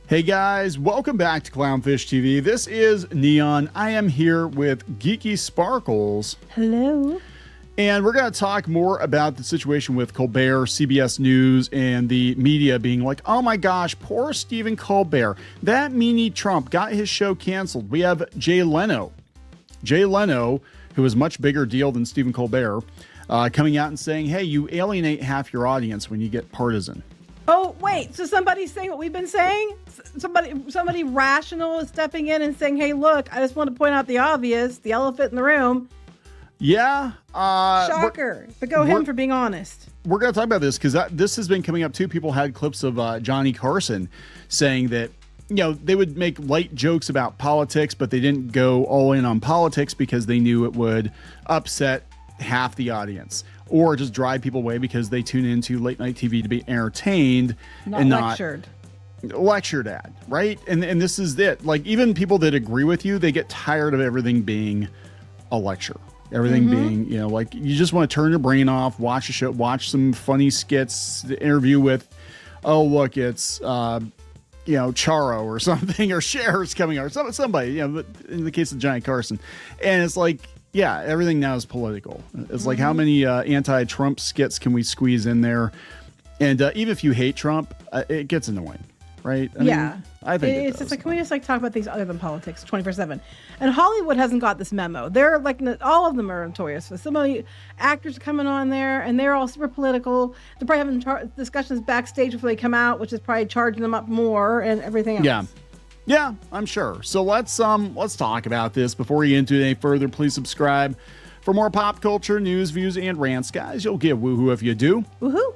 Hey guys, welcome back to Clownfish TV. This is Kneon. I am here with Geeky Sparkles. Hello. And we're going to talk more about the situation with Colbert, CBS News, and the media being like, oh my gosh, poor Stephen Colbert. That meanie Trump got his show canceled. We have Jay Leno. Jay Leno, who is a much bigger deal than Stephen Colbert, coming out and saying, hey, you alienate half your audience when you get partisan. Oh, wait. So somebody's saying what we've been saying? Somebody rational is stepping in and saying, hey, look, I just want to point out the obvious, the elephant in the room. Yeah. Shocker. But go him for being honest. We're going to talk about this because this has been coming up too. People had clips of Johnny Carson saying that, you know, they would make light jokes about politics, but they didn't go all in on politics because they knew it would upset half the audience or just drive people away because they tune into late night TV to be entertained and not lectured at, right? And this is it. Like, even people that agree with you, they get tired of everything being a lecture. Everything being, you know, like, you just want to turn your brain off, watch a show, watch some funny skits, the interview with, oh, look, it's, you know, Charo or something, or Cher's coming out, or somebody, you know, in the case of Johnny Carson. And it's like, yeah, everything now is political. It's like, how many anti-Trump skits can we squeeze in there? And even if you hate Trump, it gets annoying, right? I mean, I think it's just like, can we just like talk about things other than politics 24/7? And Hollywood hasn't got this memo. They're like, all of them are notorious. So some of the actors are coming on there and they're all super political. They're probably having discussions backstage before they come out, which is probably charging them up more and everything else. Yeah, I'm sure. So let's talk about this. Before we get into it any further, please subscribe for more pop culture news, views, and rants. Guys, you'll get woohoo if you do. Woohoo!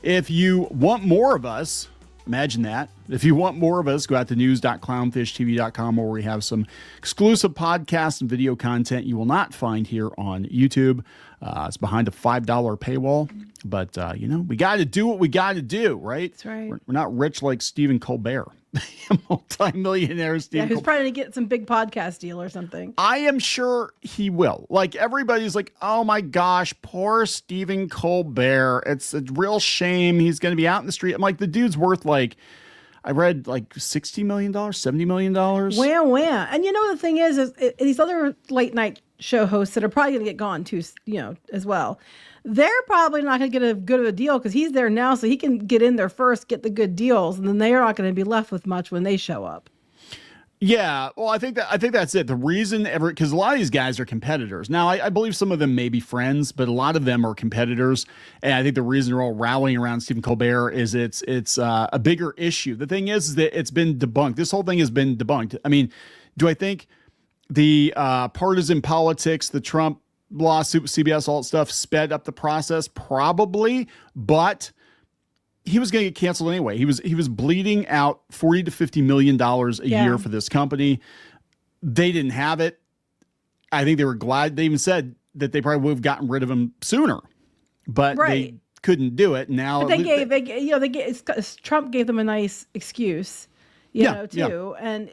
If you want more of us, imagine that. If you want more of us, go out to news.clownfishtv.com, where we have some exclusive podcasts and video content you will not find here on YouTube. It's behind a $5 paywall, but you know, we got to do what we got to do, right? That's right. We're not rich like Stephen Colbert. Multi-millionaire Stephen who's probably going to get some big podcast deal or something. I am sure he will. Like, everybody's like, oh my gosh, poor Stephen Colbert. It's a real shame. He's going to be out in the street. I'm like, the dude's worth, like, I read like $60 million, $70 million. Wham. And you know, the thing is these other late night show hosts that are probably going to get gone too, you know, as well. They're probably not going to get a good of a deal because he's there now, so he can get in there first, get the good deals, and then they are not going to be left with much when they show up. Yeah, well, I think that's it. The reason because a lot of these guys are competitors. Now, I believe some of them may be friends, but a lot of them are competitors. And I think the reason they're all rallying around Stephen Colbert is it's a bigger issue. The thing is that it's been debunked. This whole thing has been debunked. I mean, do I think the partisan politics, the Trump lawsuit with CBS, all that stuff sped up the process? Probably, but he was going to get canceled anyway. He was bleeding out $40 to $50 million a year for this company. They didn't have it. I think they were glad. They even said that they probably would have gotten rid of him sooner, but they couldn't do it. Now but Trump gave them a nice excuse, you know, too. And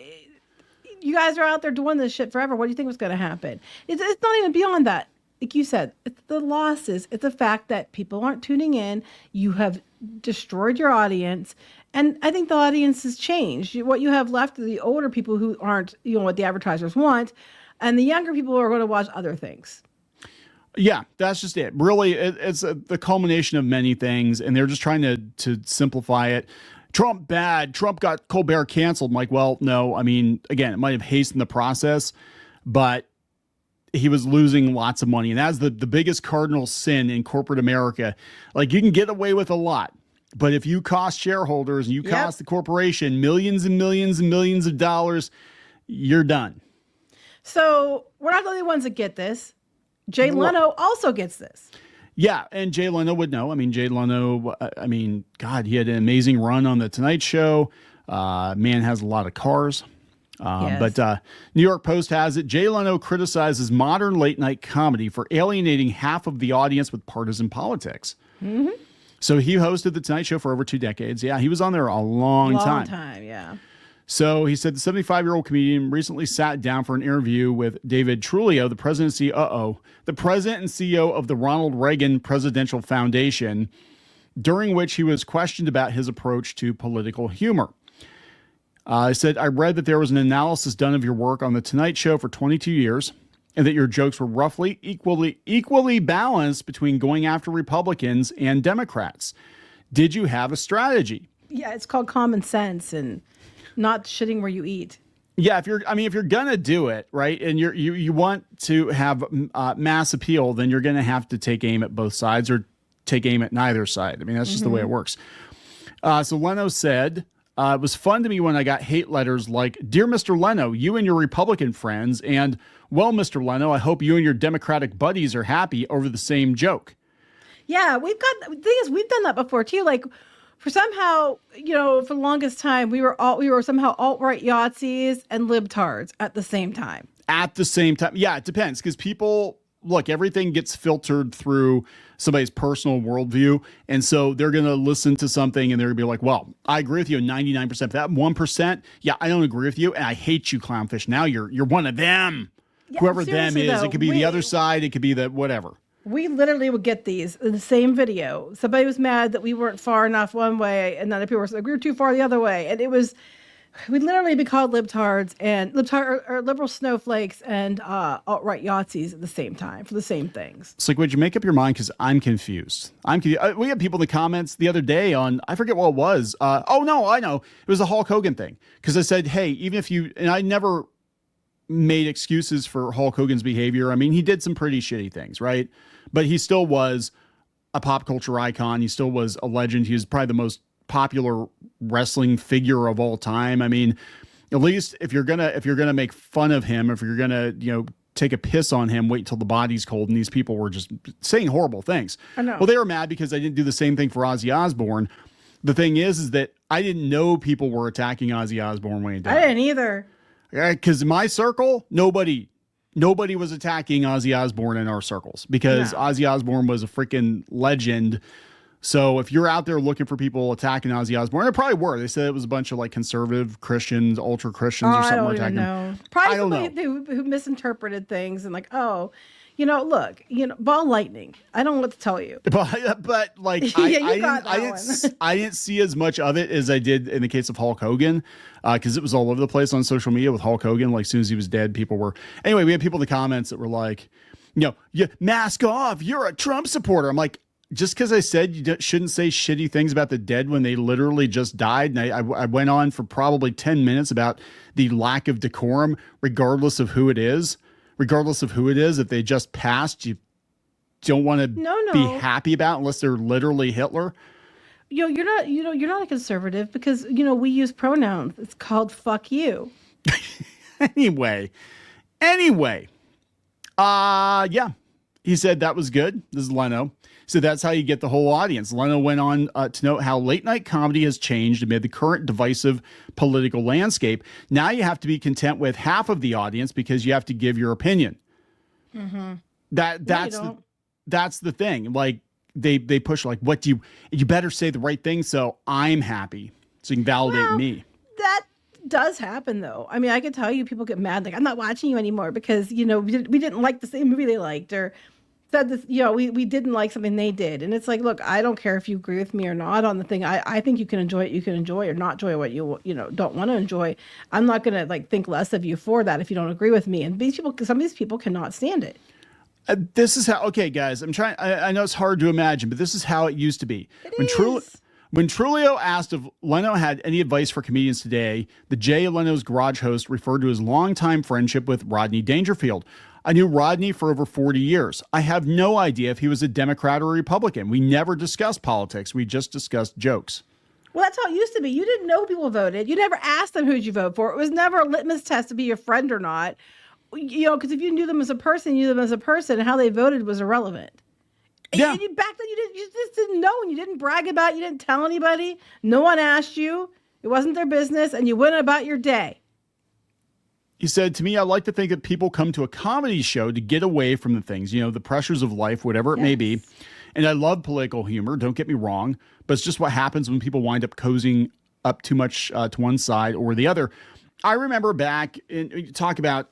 you guys are out there doing this shit forever. What do you think was going to happen? It's not even beyond that. Like you said, it's the losses. It's the fact that people aren't tuning in. You have destroyed your audience. And I think the audience has changed. What you have left are the older people who aren't, you know, what the advertisers want. And the younger people are going to watch other things. Yeah, that's just it. Really, it's the culmination of many things. And they're just trying to simplify it. Trump bad. Trump got Colbert canceled. I'm like, well, no. I mean, again, it might have hastened the process, but he was losing lots of money. And that's the biggest cardinal sin in corporate America. Like, you can get away with a lot, but if you cost shareholders and you cost the corporation millions and millions and millions of dollars, you're done. So we're not the only ones that get this. Jay Leno also gets this. Yeah, and Jay Leno would know. I mean, Jay Leno, I mean, God, he had an amazing run on The Tonight Show. Man has a lot of cars. But New York Post has it. Jay Leno criticizes modern late night comedy for alienating half of the audience with partisan politics. Mm-hmm. So he hosted The Tonight Show for over 2 decades. Yeah, he was on there a long time. Yeah. So he said the 75-year-old comedian recently sat down for an interview with David Trulio, the president and CEO of the Ronald Reagan Presidential Foundation, during which he was questioned about his approach to political humor. I said, I read that there was an analysis done of your work on The Tonight Show for 22 years and that your jokes were roughly equally balanced between going after Republicans and Democrats. Did you have a strategy? Yeah, it's called common sense and not shitting where you eat. Yeah, if you're gonna do it right, and you want to have mass appeal, then you're gonna have to take aim at both sides or take aim at neither side. I mean, that's just the way it works. So Leno said, it was fun to me when I got hate letters like, "Dear Mr. Leno, you and your Republican friends," and "Well, Mr. Leno, I hope you and your Democratic buddies are happy over the same joke." Yeah, the thing is, we've done that before too. Like, for somehow, for the longest time, we were somehow alt-right Yahtzees and libtards at the same time. At the same time. Yeah, it depends, because people, look, everything gets filtered through somebody's personal worldview. And so they're going to listen to something and they're going to be like, well, I agree with you 99%. That 1%, yeah, I don't agree with you. And I hate you, Clownfish. Now you're one of them. Yeah, whoever them is. Though, it could be the other side. It could be the whatever. We literally would get these in the same video. Somebody was mad that we weren't far enough one way, and then people were like, we were too far the other way. And we'd literally be called libtards and or liberal snowflakes and alt-right Yahtzees at the same time for the same things. It's like, would you make up your mind? Because I'm confused. We had people in the comments the other day on, I forget what it was. Oh, no, I know. It was the Hulk Hogan thing. Because I said, hey, even if and I never made excuses for Hulk Hogan's behavior. I mean, he did some pretty shitty things, right? But he still was a pop culture icon. He still was a legend. He was probably the most popular wrestling figure of all time. I mean, at least if you're gonna make fun of him, if you're gonna take a piss on him, wait till the body's cold. And these people were just saying horrible things. I know. Well, they were mad because I didn't do the same thing for Ozzy Osbourne. The thing is that I didn't know people were attacking Ozzy Osbourne when he died. I didn't either. Because in my circle, nobody was attacking Ozzy Osbourne in our circles because Ozzy Osbourne was a freaking legend. So if you're out there looking for people attacking Ozzy Osbourne, there probably were. They said it was a bunch of like conservative Christians, ultra Christians, or something. I don't even know. Probably somebody who misinterpreted things and like, look, ball lightning. I don't know what to tell you. But like, I didn't see as much of it as I did in the case of Hulk Hogan, because it was all over the place on social media with Hulk Hogan. Like, as soon as he was dead, people were. Anyway, we had people in the comments that were like, you mask off. You're a Trump supporter. I'm like, just because I said you shouldn't say shitty things about the dead when they literally just died. And I went on for probably 10 minutes about the lack of decorum, regardless of who it is. If they just passed, you don't want to be happy about unless they're literally Hitler. You're not a conservative because, we use pronouns. It's called fuck you. Anyway. Yeah. He said that was good. This is Leno. So that's how you get the whole audience. Leno went on to note how late night comedy has changed amid the current divisive political landscape. Now you have to be content with half of the audience because you have to give your opinion. Mm-hmm. That's the thing. Like they push like, what do you better say the right thing so I'm happy so you can validate me. That does happen though. I mean, I can tell you people get mad like I'm not watching you anymore because we didn't like the same movie they liked or said this, we didn't like something they did. And it's like, look, I don't care if you agree with me or not on the thing. I think you can enjoy it. You can enjoy or not enjoy what you don't want to enjoy. I'm not going to like think less of you for that if you don't agree with me. And some of these people cannot stand it. This is how, okay, guys, I know it's hard to imagine, but this is how it used to be. When Trulio asked if Leno had any advice for comedians today, the Jay Leno's Garage host referred to his longtime friendship with Rodney Dangerfield. I knew Rodney for over 40 years. I have no idea if he was a Democrat or a Republican. We never discussed politics. We just discussed jokes. Well, that's how it used to be. You didn't know people voted. You never asked them who'd you vote for. It was never a litmus test to be your friend or not. Because if you knew them as a person, and how they voted was irrelevant. Yeah. And back then, you just didn't know, and you didn't brag about it. You didn't tell anybody. No one asked you. It wasn't their business, and you went about your day. He said, to me, I like to think that people come to a comedy show to get away from the things, the pressures of life, whatever it may be. And I love political humor. Don't get me wrong. But it's just what happens when people wind up cozying up too much to one side or the other. I remember back, talk about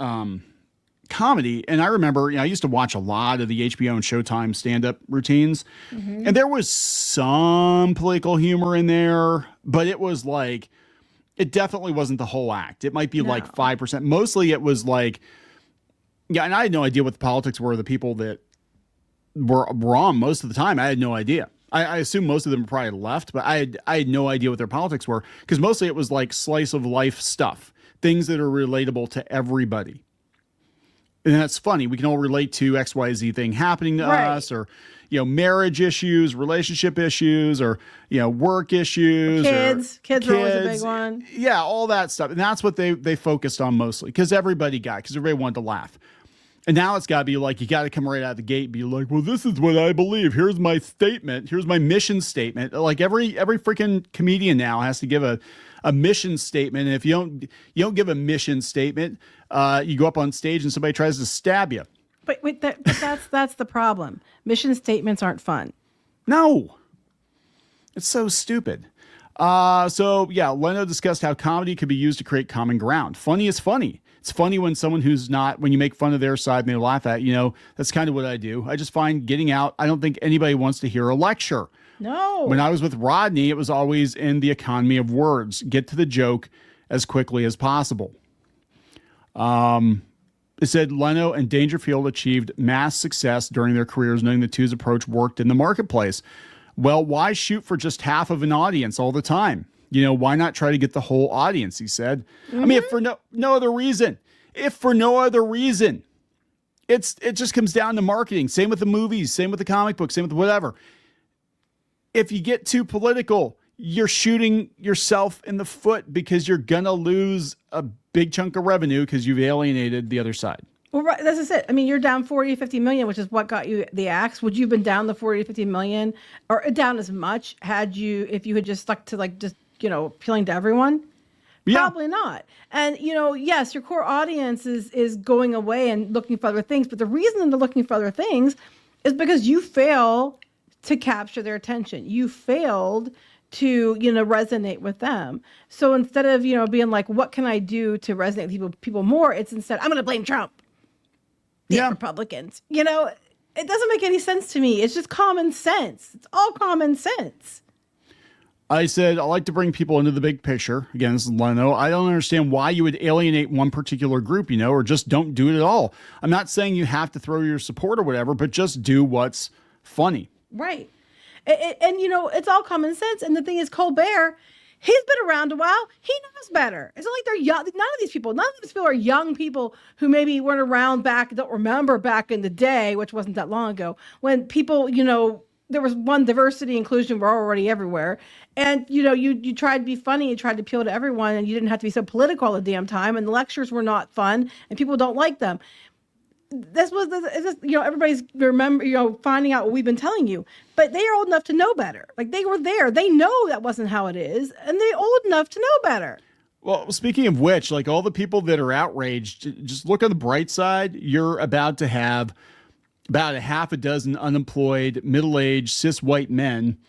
comedy, and I remember I used to watch a lot of the HBO and Showtime stand-up routines. Mm-hmm. And there was some political humor in there, but it was like, It definitely wasn't the whole act. It might be like 5%. Mostly it was like, yeah, and I had no idea what the politics were of the people that were on most of the time. I had no idea. I assume most of them probably left, but I had no idea what their politics were, because mostly it was like slice of life stuff, things that are relatable to everybody. And that's funny. We can all relate to XYZ thing happening to us, or, marriage issues, relationship issues, or, work issues. Kids are always a big one. Yeah, all that stuff. And that's what they focused on mostly, because everybody wanted to laugh. And now it's got to be like, you got to come right out of the gate and be like, well, this is what I believe. Here's my statement. Here's my mission statement. Like every freaking comedian now has to give a mission statement. And if you don't give a mission statement, you go up on stage and somebody tries to stab you. But that's the problem. Mission statements aren't fun. No. It's so stupid. Leno discussed how comedy could be used to create common ground. Funny is funny. It's funny when someone when you make fun of their side and they laugh at, that's kind of what I do. I just find getting out. I don't think anybody wants to hear a lecture. No. When I was with Rodney, it was always in the economy of words. Get to the joke as quickly as possible. It said Leno and Dangerfield achieved mass success during their careers, knowing the two's approach worked in the marketplace. Well, why shoot for just half of an audience all the time? Why not try to get the whole audience, he said. Mm-hmm. I mean, if for no other reason. It just comes down to marketing. Same with the movies, same with the comic books, same with whatever. If you get too political, you're shooting yourself in the foot, because you're going to lose a big chunk of revenue because you've alienated the other side. Well, right, that's it. I mean, you're down 40 to 50 million, which is what got you the axe. Would you have been down the 40 to 50 million, or down as much if you had just stuck to appealing to everyone? Yeah. Probably not. And, yes, your core audience is going away and looking for other things. But the reason they're looking for other things is because you fail to capture their attention. You failed to, resonate with them. So instead of, being like, what can I do to resonate with people more? It's instead, I'm going to blame Trump. Republicans. It doesn't make any sense to me. It's just common sense. It's all common sense. I said, I like to bring people into the big picture. Again, this is Leno. I don't understand why you would alienate one particular group, or just don't do it at all. I'm not saying you have to throw your support or whatever, but just do what's funny. Right. And it's all common sense. And the thing is, Colbert, he's been around a while. He knows better. It's not like they're young. None of these people are young people who maybe weren't around don't remember back in the day, which wasn't that long ago, when people, there was one, diversity, inclusion were already everywhere. And, you tried to be funny, you tried to appeal to everyone, and you didn't have to be so political all the damn time. And the lectures were not fun, and people don't like them. Everybody's finding out what we've been telling you, but they are old enough to know better. Like, they were there. They know that wasn't how it is, and they're old enough to know better. Well, speaking of which, like, all the people that are outraged, just look on the bright side. You're about to have about a half a dozen unemployed, middle-aged, cis white men.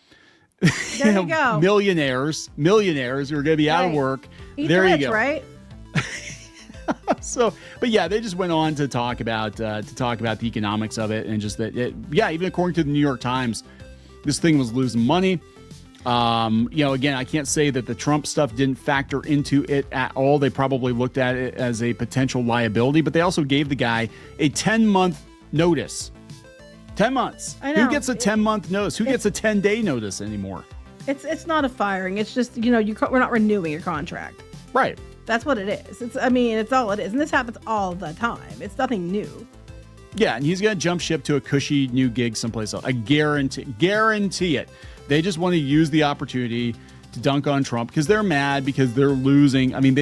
There you go. Millionaires who are going to be out of work. There you go. Right? So, but yeah, they just went on to talk about the economics of it, and just that, even according to the New York Times, this thing was losing money. Again, I can't say that the Trump stuff didn't factor into it at all. They probably looked at it as a potential liability, but they also gave the guy a 10-month notice. 10 months. I know. Who gets a 10-month notice? Who gets a 10-day notice anymore? It's not a firing. It's just, we're not renewing your contract. Right. That's what it is. It's all it is. And this happens all the time. It's nothing new. Yeah, and he's going to jump ship to a cushy new gig someplace else. I guarantee it. They just want to use the opportunity to dunk on Trump because they're mad, because they're losing. I mean,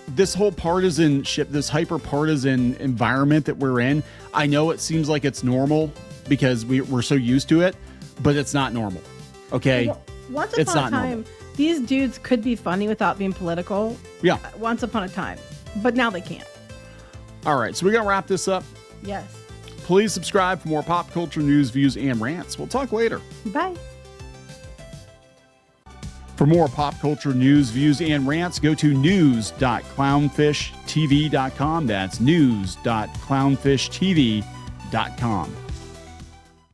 this whole partisanship, this hyper-partisan environment that we're in, I know it seems like it's normal because we're so used to it, but it's not normal. Okay? Well, once upon a time, these dudes could be funny without being political. Yeah. Once upon a time. But now they can't. All right, so we're going to wrap this up. Yes. Please subscribe for more pop culture news, views, and rants. We'll talk later. Bye. For more pop culture news, views, and rants, go to news.clownfishtv.com. That's news.clownfishtv.com.